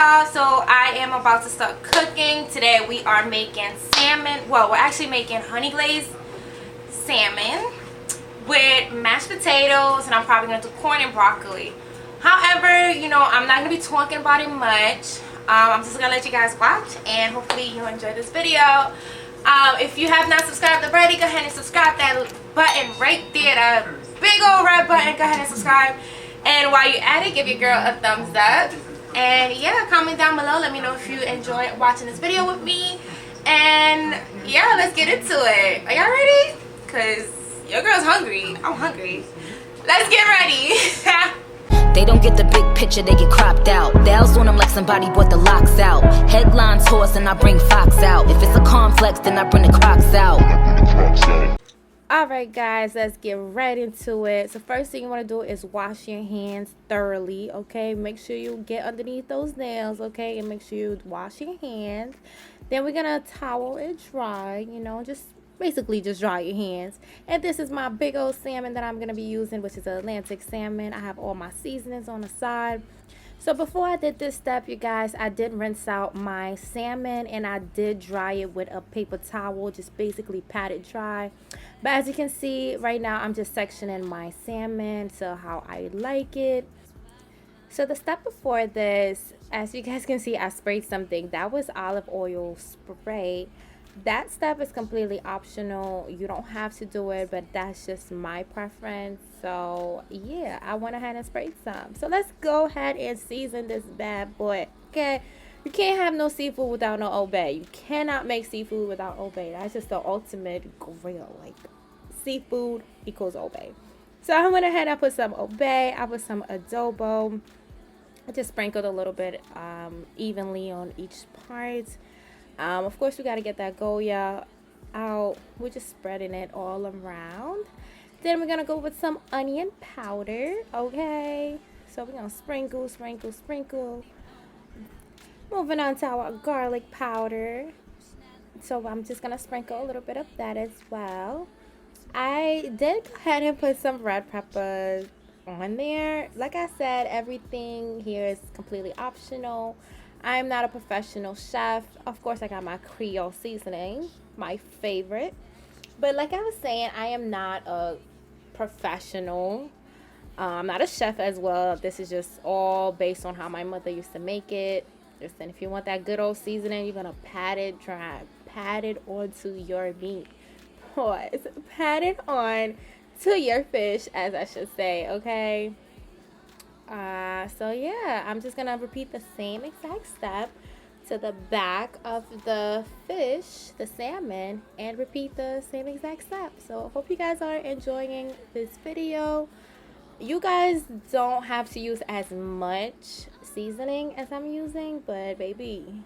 y'all. So I am about to start cooking. Today we are making salmon. Well, we're actually making honey glazed salmon with mashed potatoes, and I'm probably gonna do corn and broccoli. However, you know, I'm not gonna be talking about it much. I'm just gonna let you guys watch, and hopefully you enjoy this video. If you have not subscribed already, go ahead and subscribe. That button right there, that big old red button, go ahead and subscribe. And while you're at it, give your girl a thumbs up. And yeah, comment down below, let me know if you enjoy watching this video with me. And yeah, let's get into it. Are y'all ready? Cause your girl's hungry. I'm hungry. Let's get ready. They don't get the big picture, they get cropped out. Bells on them like somebody brought the locks out. Headlines horse and I bring Fox out. If it's a cornflakes, then I bring the Crocs out. Alright guys, let's get right into it. So first thing you want to do is wash your hands thoroughly, okay? Make sure you get underneath those nails, okay? And make sure you wash your hands. Then we're going to towel it dry, you know, just basically just dry your hands. And this is my big old salmon that I'm going to be using, which is Atlantic salmon. I have all my seasonings on the side. So before I did this step, you guys, I did rinse out my salmon and I did dry it with a paper towel, just basically pat it dry. But as you can see right now, I'm just sectioning my salmon to how I like it. So the step before this, as you guys can see, I sprayed something. That was olive oil spray. That step is completely optional. You don't have to do it, but that's just my preference. So yeah, I went ahead and sprayed some. So let's go ahead and season this bad boy. Okay, you can't have no seafood without no Old Bay. You cannot make seafood without Old Bay. That's just the ultimate grill. Like, seafood equals Old Bay. So I went ahead and I put some Old Bay. I put some adobo. I just sprinkled a little bit evenly on each part. Of course, we got to get that Goya out. We're just spreading it all around. Then we're going to go with some onion powder, okay? So we're going to sprinkle, sprinkle, sprinkle. Moving on to our garlic powder. So I'm just going to sprinkle a little bit of that as well. I did go ahead and put some red peppers on there. Like I said, everything here is completely optional. I am not a professional chef. Of course, I got my Creole seasoning, my favorite. But like I was saying, I am not a professional. I'm not a chef as well. This is just all based on how my mother used to make it. Listen, if you want that good old seasoning, you're going to pat it dry. Pat it onto your meat. Pause. Pat it on to your fish, as I should say, okay? So yeah, I'm just gonna repeat the same exact step to the back of the fish, the salmon, and repeat the same exact step. So I hope you guys are enjoying this video. You guys don't have to use as much seasoning as I'm using, but baby,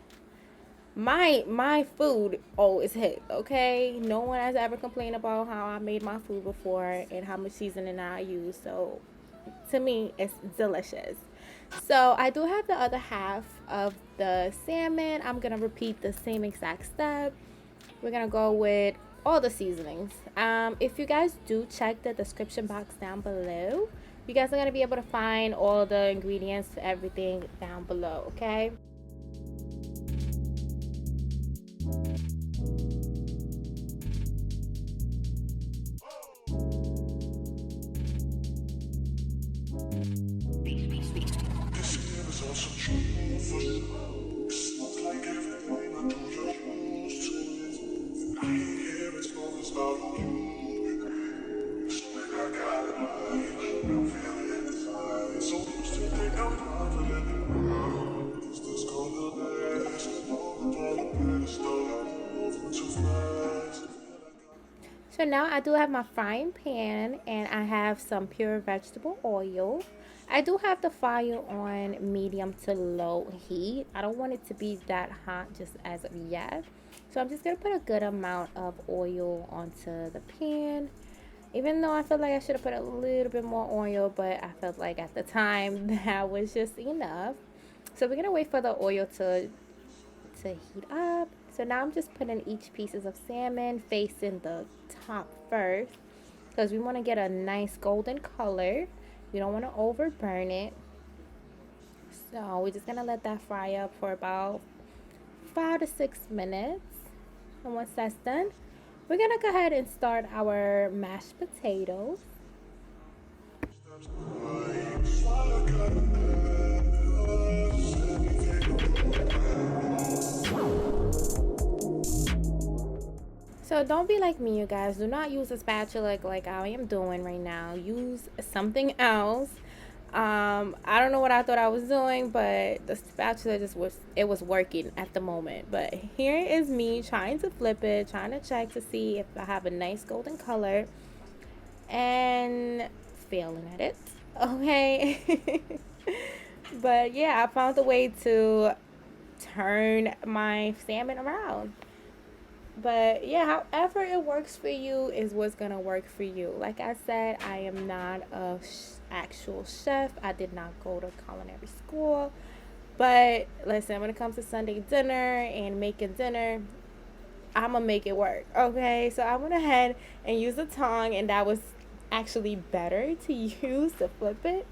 my food always hit, okay? No one has ever complained about how I made my food before and how much seasoning I use. So to me, it's delicious. So I do have the other half of the salmon. I'm gonna repeat the same exact step. We're gonna go with all the seasonings. If you guys do check the description box down below, you guys are gonna be able to find all the ingredients to everything down below, okay? So now I do have my frying pan and I have some pure vegetable oil. I do have the fire on medium to low heat. I don't want it to be that hot just as of yet. So I'm just going to put a good amount of oil onto the pan. Even though I feel like I should have put a little bit more oil, but I felt like at the time that was just enough. So we're going to wait for the oil to heat up. So now I'm just putting each pieces of salmon facing the top first, because we want to get a nice golden color. We don't want to overburn it. So we're just gonna let that fry up for about 5 to 6 minutes. And once that's done, we're gonna go ahead and start our mashed potatoes. So don't be like me, you guys. Do not use a spatula like I am doing right now. Use something else. I don't know what I thought I was doing, but the spatula just was working at the moment. But here is me trying to flip it, trying to check to see if I have a nice golden color, and failing at it. Okay. But yeah, I found a way to turn my salmon around. But yeah, however it works for you is what's gonna work for you. Like I said, I am not a actual chef. I did not go to culinary school. But listen, when it comes to Sunday dinner and making dinner, I'm gonna make it work. Okay, so I went ahead and used a tongue, and that was actually better to use to flip it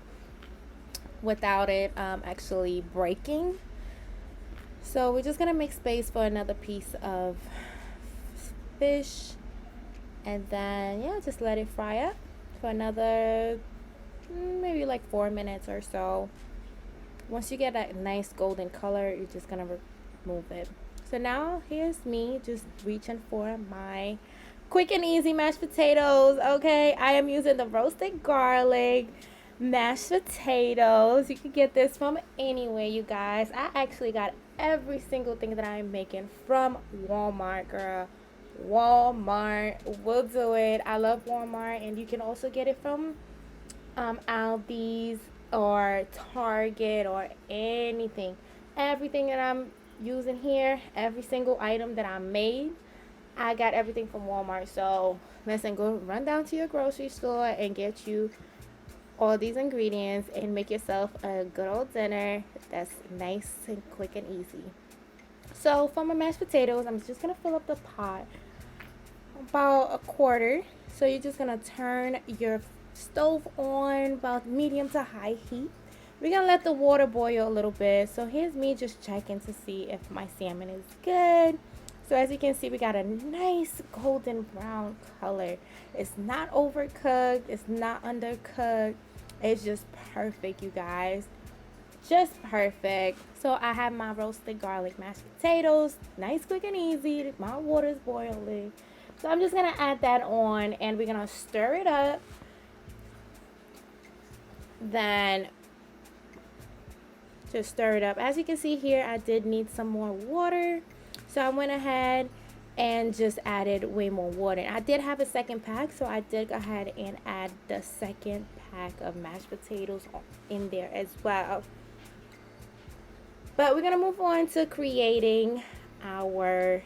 without it actually breaking. So we're just gonna make space for another piece of fish, and then yeah, just let it fry up for another maybe like 4 minutes or so. Once you get that nice golden color, you're just gonna remove it. So now here's me just reaching for my quick and easy mashed potatoes. Okay, I am using the roasted garlic mashed potatoes. You can get this from anywhere, you guys. I actually got every single thing that I'm making from Walmart, girl. Walmart will do it. I love Walmart, and you can also get it from Aldi's or Target or anything. Everything that I'm using here, every single item that I made, I got everything from Walmart. So listen, go run down to your grocery store and get you all these ingredients and make yourself a good old dinner that's nice and quick and easy. So for my mashed potatoes, I'm just gonna fill up the pot about a quarter. So you're just gonna turn your stove on about medium to high heat. We're gonna let the water boil a little bit. So here's me just checking to see if my salmon is good. So as you can see, we got a nice golden brown color. It's not overcooked, it's not undercooked. It's just perfect, you guys. Just perfect. So I have my roasted garlic mashed potatoes, nice, quick, and easy. My water's boiling. So I'm just gonna add that on, and we're gonna stir it up. Then just stir it up. As you can see here, I did need some more water. So I went ahead and just added way more water. I did have a second pack, so I did go ahead and add the second pack of mashed potatoes in there as well. But we're gonna move on to creating our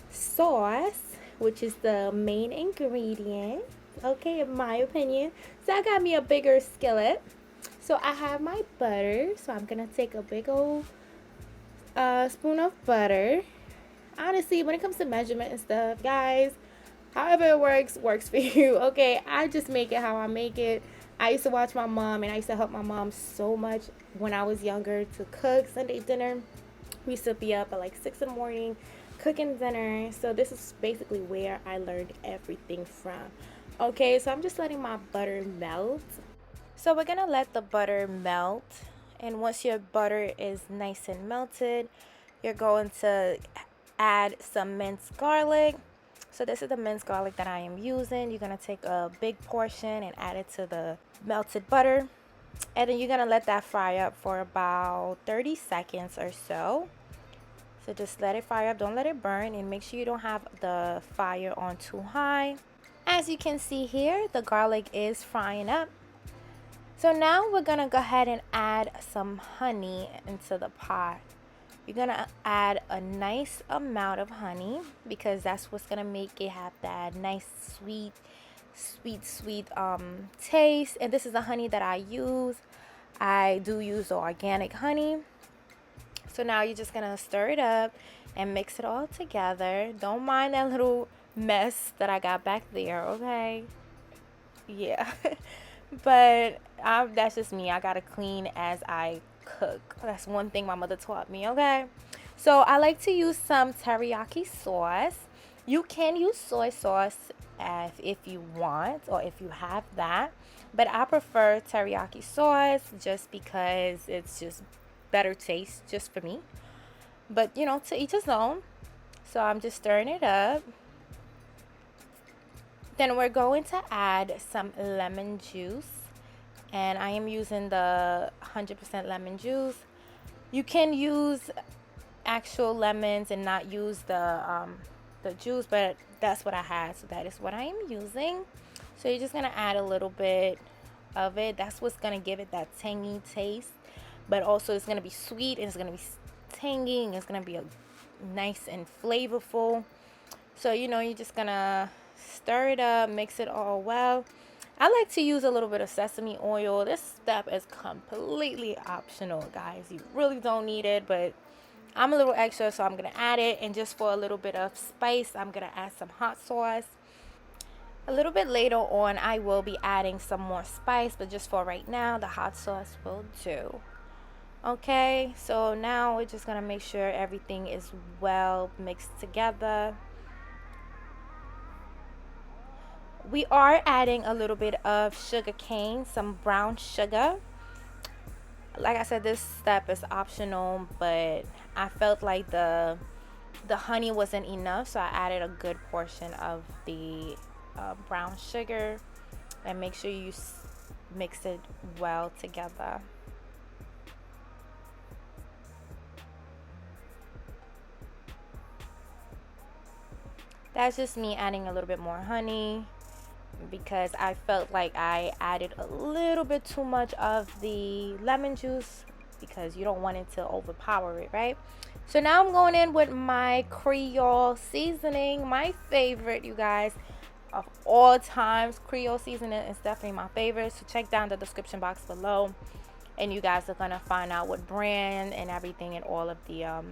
sauce, which is the main ingredient, okay, in my opinion. So I got me a bigger skillet. So I have my butter, so I'm gonna take a big old spoon of butter. Honestly, when it comes to measurement and stuff, guys, however it works for you. Okay, I just make it how I make it. I used to watch my mom, and I used to help my mom so much when I was younger to cook Sunday dinner. We used to be up at like 6 in the morning cooking dinner. So this is basically where I learned everything from. Okay, so I'm just letting my butter melt. So we're gonna let the butter melt, and once your butter is nice and melted, you're going to add some minced garlic. So this is the minced garlic that I am using. You're gonna take a big portion and add it to the melted butter, and then you're gonna let that fry up for about 30 seconds or so. So just let it fry up, don't let it burn, and make sure you don't have the fire on too high. As you can see here, the garlic is frying up. So now we're gonna go ahead and add some honey into the pot. You're gonna add a nice amount of honey, because that's what's gonna make it have that nice sweet taste. And this is the honey that I use. I do use the organic honey. So now you're just gonna stir it up and mix it all together. Don't mind that little mess that I got back there, okay? Yeah. But that's just me. I gotta clean as I cook. That's one thing my mother taught me, okay? So I like to use some teriyaki sauce. You can use soy sauce if you want, or if you have that, but I prefer teriyaki sauce just because it's just better taste just for me. But you know, to each his own. So I'm just stirring it up. Then we're going to add some lemon juice, and I am using the 100% lemon juice. You can use actual lemons and not use the juice, but that's what I had, so that is what I am using. So you're just gonna add a little bit of it. That's what's gonna give it that tangy taste, but also it's gonna be sweet and it's gonna be tangy and it's gonna be a nice and flavorful. So you know, you're just gonna stir it up, mix it all well. I like to use a little bit of sesame oil. This step is completely optional, guys. You really don't need it, but I'm a little extra, so I'm gonna add it. And just for a little bit of spice, I'm gonna add some hot sauce. A little bit later on, I will be adding some more spice, but just for right now, the hot sauce will do. Okay, so now we're just gonna make sure everything is well mixed together. We are adding a little bit of sugar cane, some brown sugar. Like I said, this step is optional, but I felt like the honey wasn't enough, so I added a good portion of the brown sugar. And make sure you mix it well together. That's just me adding a little bit more honey, because I felt like I added a little bit too much of the lemon juice, because you don't want it to overpower it, right? So now I'm going in with my Creole seasoning, my favorite, you guys, of all times. Creole seasoning is definitely my favorite, so check down the description box below and you guys are gonna find out what brand and everything, and all of the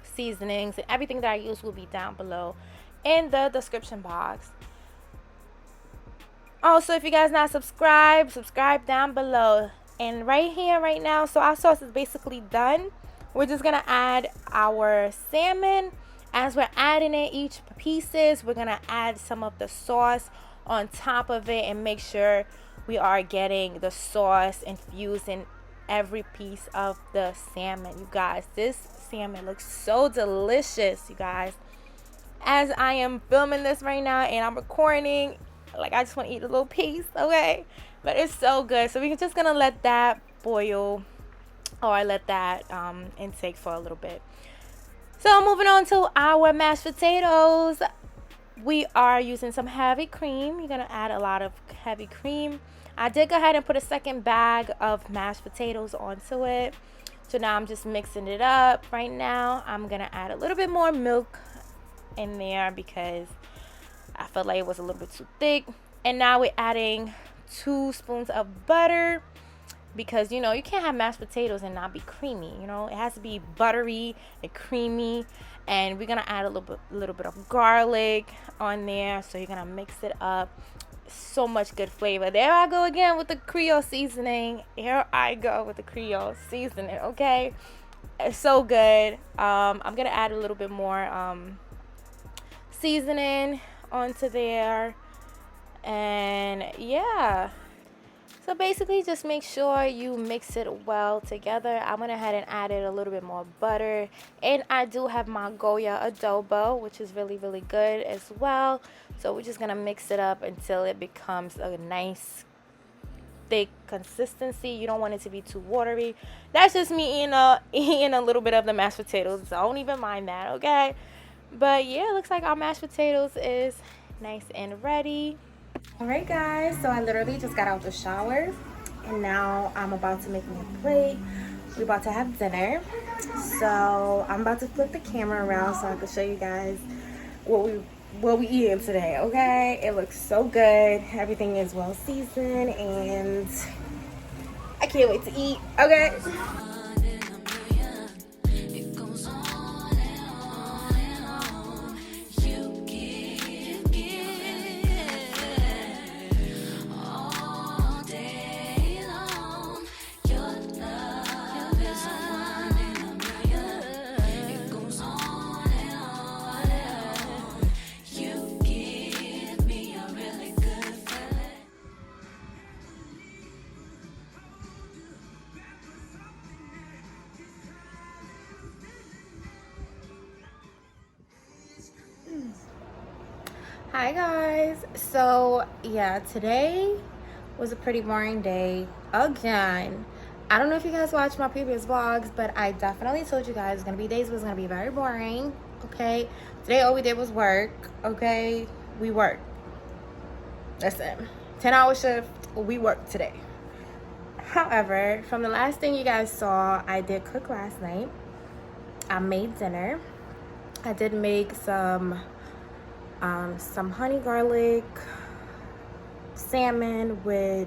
seasonings and everything that I use will be down below in the description box. Also, if you guys not subscribed, subscribe down below. And right here, right now, so our sauce is basically done. We're just gonna add our salmon. As we're adding it, each pieces, we're gonna add some of the sauce on top of it and make sure we are getting the sauce infused in every piece of the salmon. You guys, this salmon looks so delicious, you guys. As I am filming this right now and I'm recording, like, I just want to eat a little piece, okay? But it's so good. So we're just gonna let that boil, or let that intake for a little bit. So moving on to our mashed potatoes, we are using some heavy cream. You're gonna add a lot of heavy cream. I did go ahead and put a second bag of mashed potatoes onto it. So now I'm just mixing it up. Right now I'm gonna add a little bit more milk in there because I felt like it was a little bit too thick. And now we're adding 2 spoons of butter, because you know, you can't have mashed potatoes and not be creamy. You know, it has to be buttery and creamy. And we're gonna add a little bit of garlic on there. So you're gonna mix it up. So much good flavor. There I go again with the Creole seasoning. Here I go with the Creole seasoning. Okay, it's so good. I'm gonna add a little bit more seasoning onto there, and yeah. So basically, just make sure you mix it well together. I went ahead and added a little bit more butter, and I do have my Goya adobo, which is really, really good as well. So we're just gonna mix it up until it becomes a nice thick consistency. You don't want it to be too watery. That's just me eating a little bit of the mashed potatoes. Don't even mind that, okay? But yeah, it looks like our mashed potatoes is nice and ready. Alright guys, so I literally just got out the shower and now I'm about to make me a plate. We're about to have dinner. So I'm about to flip the camera around so I can show you guys what we eating today, okay? It looks so good. Everything is well seasoned and I can't wait to eat, okay? Hi guys. So yeah, today was a pretty boring day again. I don't know if you guys watched my previous vlogs, but I definitely told you guys it's gonna be days was gonna be very boring. Okay, today all we did was work. Okay, we worked. Listen, 10-hour shift, we worked today. However, from the last thing you guys saw, I did cook last night. I made dinner. I did make some honey garlic salmon with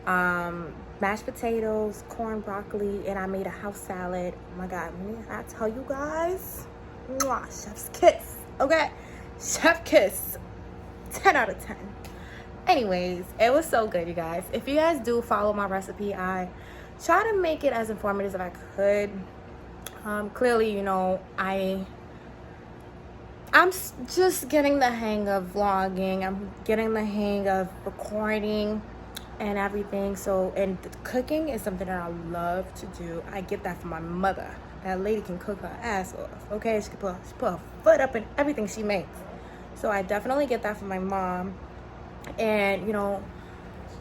mashed potatoes, corn, broccoli, and I made a house salad. Oh my god, when I tell you guys, mwah, chef's kiss. Okay, chef kiss, 10 out of 10. Anyways, it was so good, you guys. If you guys do follow my recipe, I try to make it as informative as I could. Clearly, you know, I'm just getting the hang of vlogging. I'm getting the hang of recording and everything. So, and cooking is something that I love to do. I get that from my mother. That lady can cook her ass off, okay? She put her foot up in everything she makes. So I definitely get that from my mom. And, you know,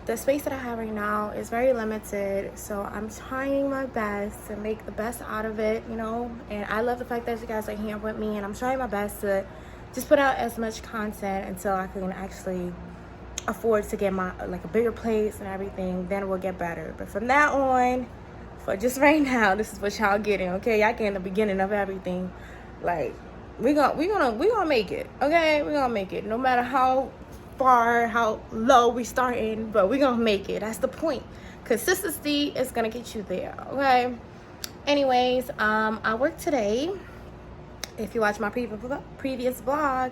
the space that I have right now is very limited, so I'm trying my best to make the best out of it, you know. And I love the fact that you guys are here with me, and I'm trying my best to just put out as much content until I can actually afford to get my like a bigger place and everything. Then we'll get better. But from now on, for just right now, this is what y'all getting, okay? Y'all getting the beginning of everything. Like we gonna make it, okay? We're gonna make it, no matter how far, how low we starting, but we're gonna make it. That's the point. Consistency is gonna get you there, okay? Anyways, I worked today. If you watch my previous vlog,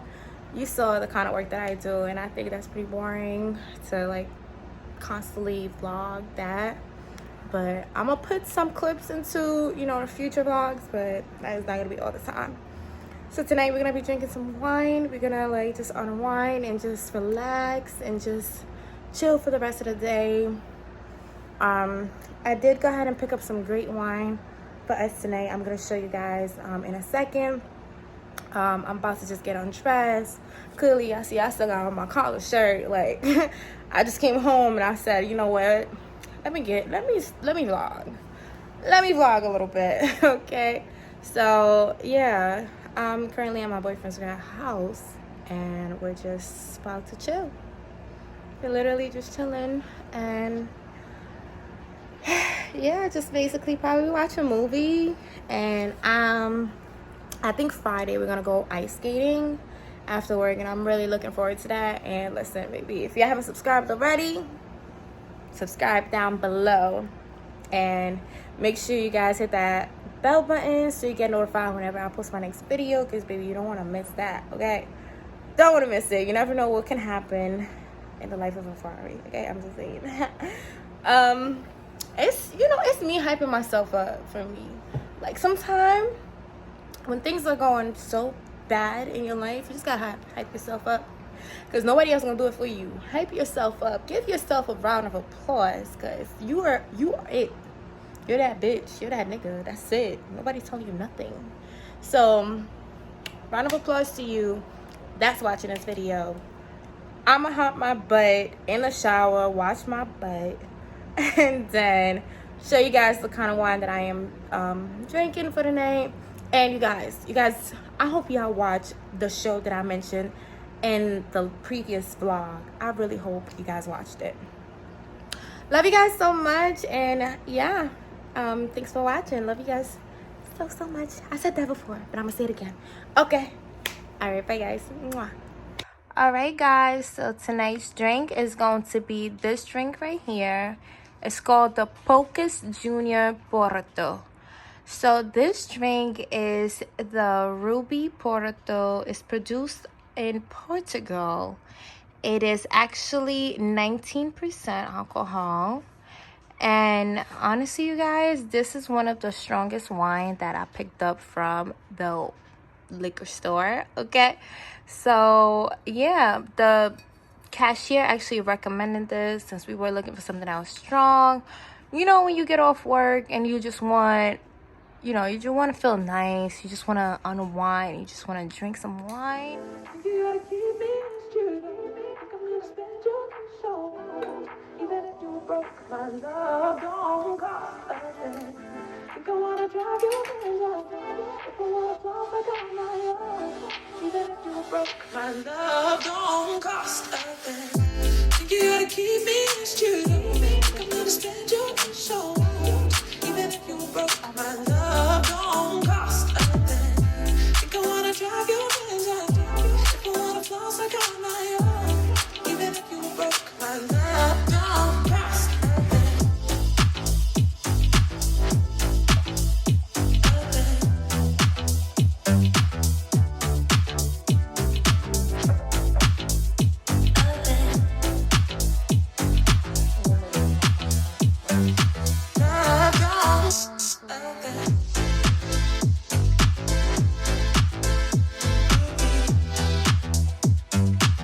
you saw the kind of work that I do, and I think that's pretty boring to like constantly vlog that. But I'm gonna put some clips into, you know, the future vlogs, but that is not gonna be all the time. So tonight we're gonna be drinking some wine. We're gonna like just unwind and just relax and just chill for the rest of the day. I did go ahead and pick up some great wine for us tonight. I'm gonna show you guys in a second. I'm about to just get undressed. Clearly, I see I still got on my collar shirt. Like I just came home and I said, you know what? Let me vlog. Let me vlog a little bit, okay? So yeah. I'm currently at my boyfriend's house, and we're just about to chill. We're literally just chilling, and yeah, just basically probably watch a movie. And I think Friday we're gonna go ice skating after work, and I'm really looking forward to that. And listen, baby, if you haven't subscribed already, subscribe down below, and make sure you guys hit that bell button so you get notified whenever I post my next video, because baby, you don't want to miss that, okay? Don't want to miss it. You never know what can happen in the life of a Ferrari, okay? I'm just saying. It's, you know, it's me hyping myself up for me. Like sometimes when things are going so bad in your life, you just gotta hype yourself up, because nobody else gonna do it for you. Hype yourself up. Give yourself a round of applause, because you are it. You're that bitch. You're that nigga. That's it. Nobody's telling you nothing. So, round of applause to you that's watching this video. I'ma hop my butt in the shower, wash my butt, and then show you guys the kind of wine that I am drinking for the night. And you guys, I hope y'all watch the show that I mentioned in the previous vlog. I really hope you guys watched it. Love you guys so much, and yeah. Thanks for watching. Love you guys so much. I said that before, but I'm gonna say it again. Okay. All right, bye guys. Mwah. All right, guys. So tonight's drink is going to be this drink right here. It's called the Pocus Junior Porto. So this drink is the Ruby Porto. It's produced in Portugal. It is actually 19% alcohol. And honestly, you guys, this is one of the strongest wine that I picked up from the liquor store, okay? So yeah, the cashier actually recommended this since we were looking for something that was strong. You know, when you get off work and you just want, you know, you just want to feel nice, you just want to unwind, you just want to drink some wine. You gotta keep